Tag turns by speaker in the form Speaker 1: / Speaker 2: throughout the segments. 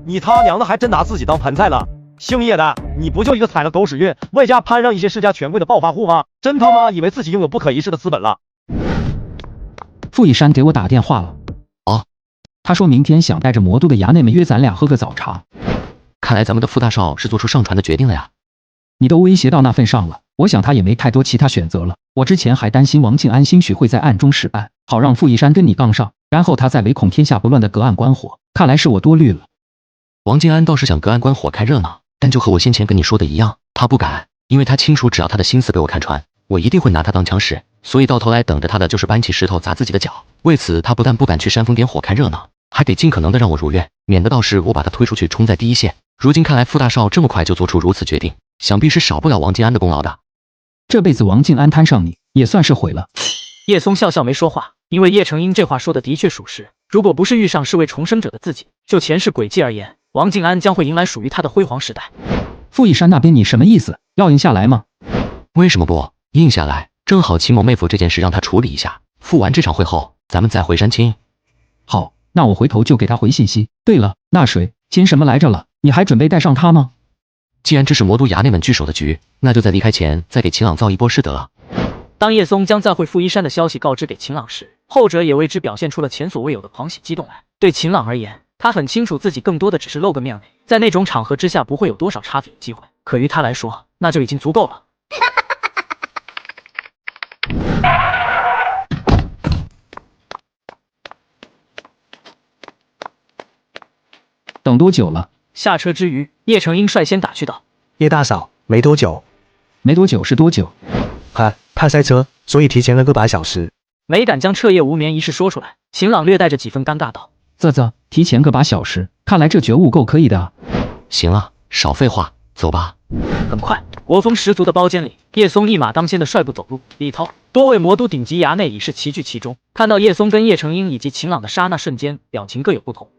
Speaker 1: 你他娘的还真拿自己当盘菜了！姓叶的，你不就一个踩了狗屎运，外加攀上一些世家权贵的暴发户吗？真他妈以为自己拥有不可一世的资本了？
Speaker 2: 傅一山给我打电话了。
Speaker 3: 哦，
Speaker 2: 他说明天想带着魔都的衙内们约咱俩喝个早茶。
Speaker 3: 看来咱们的傅大少是做出上船的决定了呀。
Speaker 2: 你都威胁到那份上了，我想他也没太多其他选择了。我之前还担心王敬安兴许会在暗中使绊，好让傅一山跟你杠上，然后他再唯恐天下不乱的隔岸观火。看来是我多虑了。
Speaker 3: 王敬安倒是想隔岸观火开热闹，但就和我先前跟你说的一样，他不敢，因为他清楚只要他的心思被我看穿，我一定会拿他当枪使，所以到头来等着他的就是搬起石头砸自己的脚。为此他不但不敢去煽风点火开热闹，还得尽可能的让我如愿，免得到时我把他推出去冲在第一线。如今看来傅大少这么快就做出如此决定，想必是少不了王敬安的功劳的。
Speaker 2: 这辈子王敬安摊上你，也算是毁了。
Speaker 4: 叶松笑笑没说话，因为叶成英这话说的的确属实。如果不是遇上是位重生者的自己，就前世轨迹而言，王敬安将会迎来属于他的辉煌时代。
Speaker 2: 傅一山那边你什么意思？要赢下来吗？
Speaker 3: 为什么不硬下来？正好秦某妹夫这件事让他处理一下，赴完这场会后，咱们再回山青。
Speaker 2: 好，那我回头就给他回信息。对了，那谁秦什么来着了？你还准备带上他吗？
Speaker 3: 既然这是魔都衙内们聚首的局，那就在离开前再给秦朗造一波势得了。
Speaker 4: 当叶松将再会傅一山的消息告知给秦朗时，后者也为之表现出了前所未有的狂喜激动来。对秦朗而言，他很清楚自己更多的只是露个面而已，在那种场合之下不会有多少插嘴的机会，可于他来说，那就已经足够了。
Speaker 2: 等多久了？
Speaker 4: 下车之余，叶成英率先打趣道：“
Speaker 5: 叶大嫂，没多久。
Speaker 2: 没多久是多久？
Speaker 5: 怕塞车，所以提前了个把小时。”
Speaker 4: 没敢将彻夜无眠一事说出来，秦朗略带着几分尴尬道：“
Speaker 2: 提前个把小时，看来这觉悟够可以的啊。”
Speaker 3: 行了，少废话，走吧。
Speaker 4: 很快，国风十足的包间里，叶松一马当先的率步走入，里头多位魔都顶级衙内已是齐聚其中。看到叶松跟叶成英以及秦朗的刹那瞬间，表情各有不同。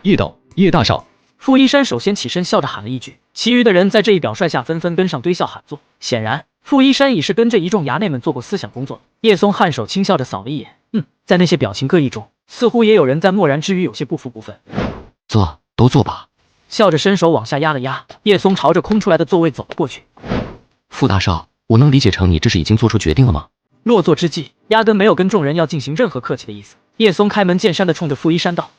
Speaker 6: 叶董，叶大少。
Speaker 4: 傅一山首先起身笑着喊了一句，其余的人在这一表率下纷纷跟上堆笑喊作。显然傅一山已是跟这一众衙内们做过思想工作。叶松颔首轻笑着扫了一眼，在那些表情各异中，似乎也有人在默然之余有些不服不忿。
Speaker 3: 坐，都坐吧。
Speaker 4: 笑着伸手往下压了压，叶松朝着空出来的座位走了过去。
Speaker 3: 傅大少，我能理解成你这是已经做出决定了吗？
Speaker 4: 落座之际，压根没有跟众人要进行任何客气的意思。叶松开门见山地冲着傅一山道：“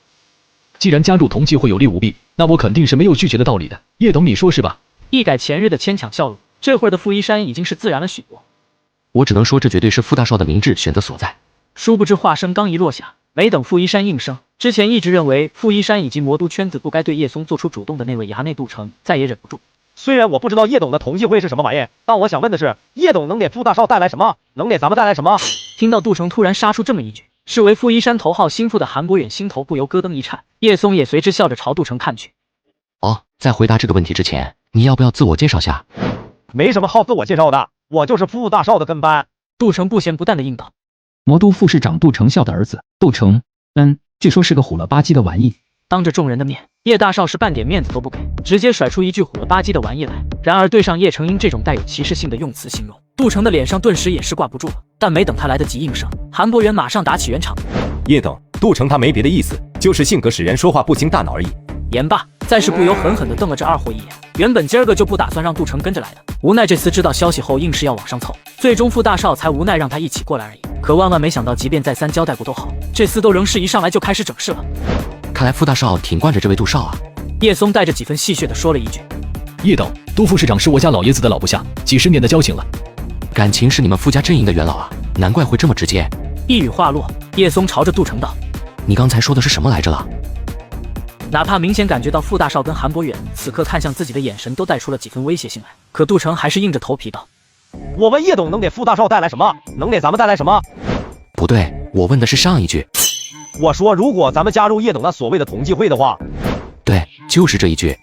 Speaker 6: 既然加入同济会有利无弊，那我肯定是没有拒绝的道理的。叶董，你说是吧？”
Speaker 4: 一改前日的牵强笑容，这会儿的傅一山已经是自然了许多。
Speaker 3: 我只能说，这绝对是傅大少的明智选择所在。
Speaker 4: 殊不知话声刚一落下，没等傅一山应声，之前一直认为傅一山以及魔都圈子不该对叶松做出主动的那位衙内杜成，再也忍不住。
Speaker 1: 虽然我不知道叶董的同济会是什么玩意，但我想问的是，叶董能给傅大少带来什么？能给咱们带来什么？
Speaker 4: 听到杜成突然杀出这么一句，视为傅一山头号心腹的韩博远心头不由咯噔一颤，叶松也随之笑着朝杜成看去。
Speaker 3: 在回答这个问题之前，你要不要自我介绍下？
Speaker 1: 没什么好自我介绍的，我就是傅大少的跟班。
Speaker 4: 杜成不咸不淡的应道。
Speaker 2: 魔都副市长杜成孝的儿子杜成，据说是个虎了吧唧的玩意。
Speaker 4: 当着众人的面，叶大少是半点面子都不给，直接甩出一句虎了吧唧的玩意来。然而对上叶成英这种带有歧视性的用词形容，杜成的脸上顿时也是挂不住了。但没等他来得及应声，韩博远马上打起圆场。
Speaker 7: 叶董，杜成他没别的意思，就是性格使人说话不经大脑而已。
Speaker 4: 言罢，再是不由狠狠地瞪了这二货一眼。原本今儿个就不打算让杜成跟着来的，无奈这厮知道消息后硬是要往上凑，最终傅大少才无奈让他一起过来而已。可万万没想到，即便再三交代过都好，这厮都仍是一上来就开始整事了。
Speaker 3: 看来傅大少挺惯着这位杜少啊。
Speaker 4: 叶松带着几分戏谑地说了一句：“
Speaker 6: 叶董，杜副市长是我家老爷子的老部下，几十年的交情了。
Speaker 3: 感情是你们傅家阵营的元老啊，难怪会这么直接。”
Speaker 4: 一语话落，叶松朝着杜成道：“
Speaker 3: 你刚才说的是什么来着了？”
Speaker 4: 哪怕明显感觉到傅大少跟韩博远此刻看向自己的眼神都带出了几分威胁性来，可杜成还是硬着头皮道：“
Speaker 1: 我问叶董能给傅大少带来什么？能给咱们带来什么？”
Speaker 3: 不对，我问的是上一句。
Speaker 1: 我说如果咱们加入叶董那所谓的同济会的话。
Speaker 3: 对，就是这一句。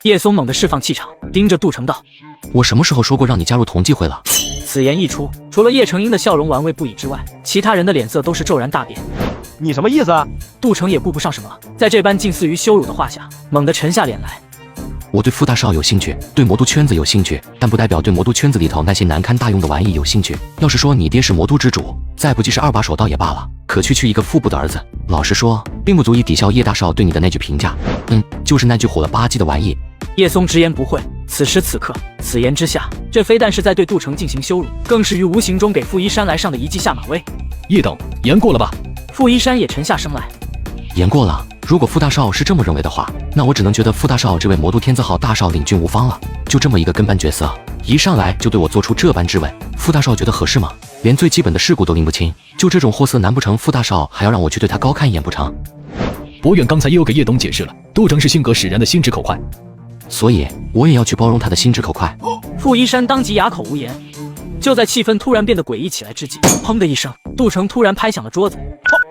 Speaker 4: 叶松猛地释放气场，盯着杜成道：“
Speaker 3: 我什么时候说过让你加入同济会了？”
Speaker 4: 此言一出，除了叶成英的笑容玩味不已之外，其他人的脸色都是骤然大变。
Speaker 1: 你什么意思？
Speaker 4: 杜成也顾不上什么了，在这般近似于羞辱的话下，猛地沉下脸来。
Speaker 3: 我对傅大少有兴趣，对魔都圈子有兴趣，但不代表对魔都圈子里头那些难堪大用的玩意有兴趣。要是说你爹是魔都之主，再不济是二把手倒也罢了，可区一个腹部的儿子，老实说，并不足以抵消叶大少对你的那句评价。就是那句火了吧唧的玩意。
Speaker 4: 叶松直言不讳，此时此刻，此言之下，这非但是在对杜城进行羞辱，更是于无形中给傅一山来上的一记下马威。
Speaker 6: 叶等，言过了吧？
Speaker 4: 傅一山也沉下声来，
Speaker 3: 言过了。如果傅大少是这么认为的话，那我只能觉得傅大少这位魔都天字号大少领军无方了。就这么一个跟班角色，一上来就对我做出这般质问，傅大少觉得合适吗？连最基本的事故都拎不清，就这种货色，难不成傅大少还要让我去对他高看一眼不成？
Speaker 6: 博远刚才也有给叶董解释了，杜城是性格使然的心直口快，
Speaker 3: 所以我也要去包容他的心直口快。
Speaker 4: 傅一山当即哑口无言。就在气氛突然变得诡异起来之际，砰的一声，杜城突然拍响了桌子。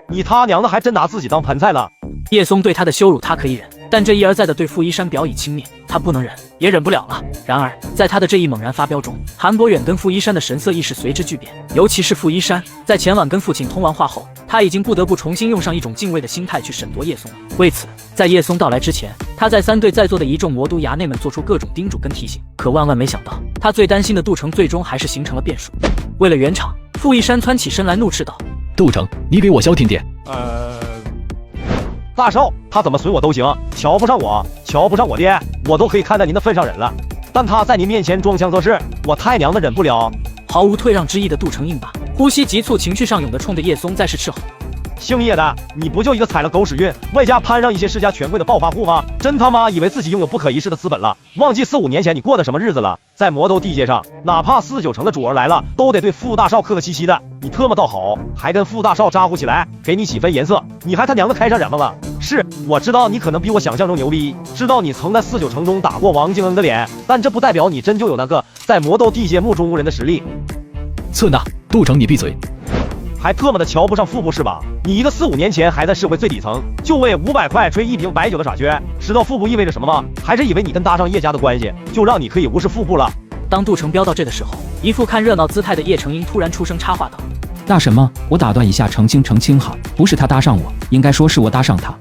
Speaker 1: 你他娘的还真拿自己当盘菜了！
Speaker 4: 叶松对他的羞辱他可以忍，但这一而再的对傅一山表以轻蔑，他不能忍，也忍不了了。然而在他的这一猛然发飙中，韩博远跟傅一山的神色亦是随之巨变。尤其是傅一山，在前晚跟父亲通完话后，他已经不得不重新用上一种敬畏的心态去审夺叶松了。为此，在叶松到来之前，他再三对在座的一众魔都衙内们做出各种叮嘱跟提醒。可万万没想到，他最担心的杜城最终还是形成了变数。为了圆场，傅一山蹿起身来怒斥道：“
Speaker 6: 杜城，你给我消停点！
Speaker 1: 大少，他怎么随我都行，瞧不上我，瞧不上我爹，我都可以看在您的份上忍了。但他在您面前装腔作势，我太娘的忍不了。”
Speaker 4: 毫无退让之意的杜城硬拔，呼吸急促，情绪上涌的冲着叶松再是斥吼：“
Speaker 1: 姓叶的，你不就一个踩了狗屎运，外加攀上一些世家权贵的暴发户吗？真他妈以为自己拥有不可一世的资本了，忘记4、5年前你过的什么日子了？在魔斗地界上，哪怕4、9成的主儿来了，都得对傅大少客客气气的。你特么倒好，还跟傅大少咋呼起来，给你几分颜色，你还他娘的开上染坊了。是，我知道你可能比我想象中牛逼，知道你曾在4、9成中打过王敬恩的脸，但这不代表你真就有那个在魔斗地界目中无人的实力。
Speaker 6: 策纳，杜城，你闭嘴！
Speaker 1: 还特么的瞧不上腹部是吧？你一个4、5年前还在社会最底层，就为500块吹一瓶白酒的傻缺，知道腹部意味着什么吗？还是以为你跟搭上叶家的关系，就让你可以无视腹部了？
Speaker 4: 当杜城飙到这的时候，一副看热闹姿态的叶成英突然出声插话道：“
Speaker 2: 那什么，我打断一下，澄清哈，不是他搭上我，应该说是我搭上他。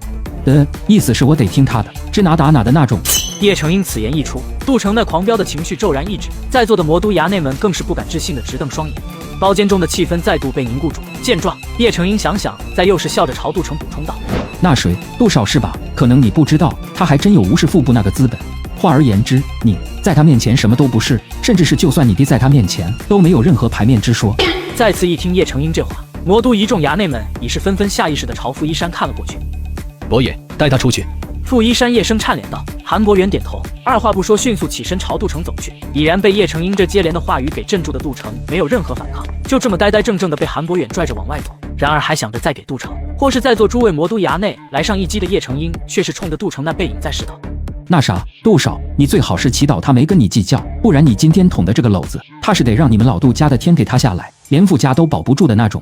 Speaker 2: 意思是我得听他的，知哪打哪的那种。”
Speaker 4: 叶成英此言一出，杜城那狂飙的情绪骤然抑制，在座的魔都衙内们更是不敢置信的直瞪双眼。包间中的气氛再度被凝固住。见状，叶成英想，再又是笑着朝杜城补充道：“
Speaker 2: 那谁，杜少是吧？可能你不知道，他还真有无视腹部那个资本。换而言之，你在他面前什么都不是，甚至是就算你爹在他面前，都没有任何牌面之说。”
Speaker 4: 再次一听叶成英这话，魔都一众衙内们已是纷纷下意识地朝傅一山看了过去。
Speaker 6: 博野，带他出去。
Speaker 4: 傅一山夜声颤脸道。韩博远点头，二话不说，迅速起身朝杜城走去。已然被叶成英这接连的话语给镇住的杜城，没有任何反抗，就这么呆呆正正的被韩博远拽着往外走。然而还想着再给杜城，或是在座诸位魔都衙内来上一击的叶成英，却是冲着杜城那背影在使道：“
Speaker 2: 那啥，杜少，你最好是祈祷他没跟你计较，不然你今天捅的这个篓子，他是得让你们老杜家的天给塌下来，连傅家都保不住的那种。”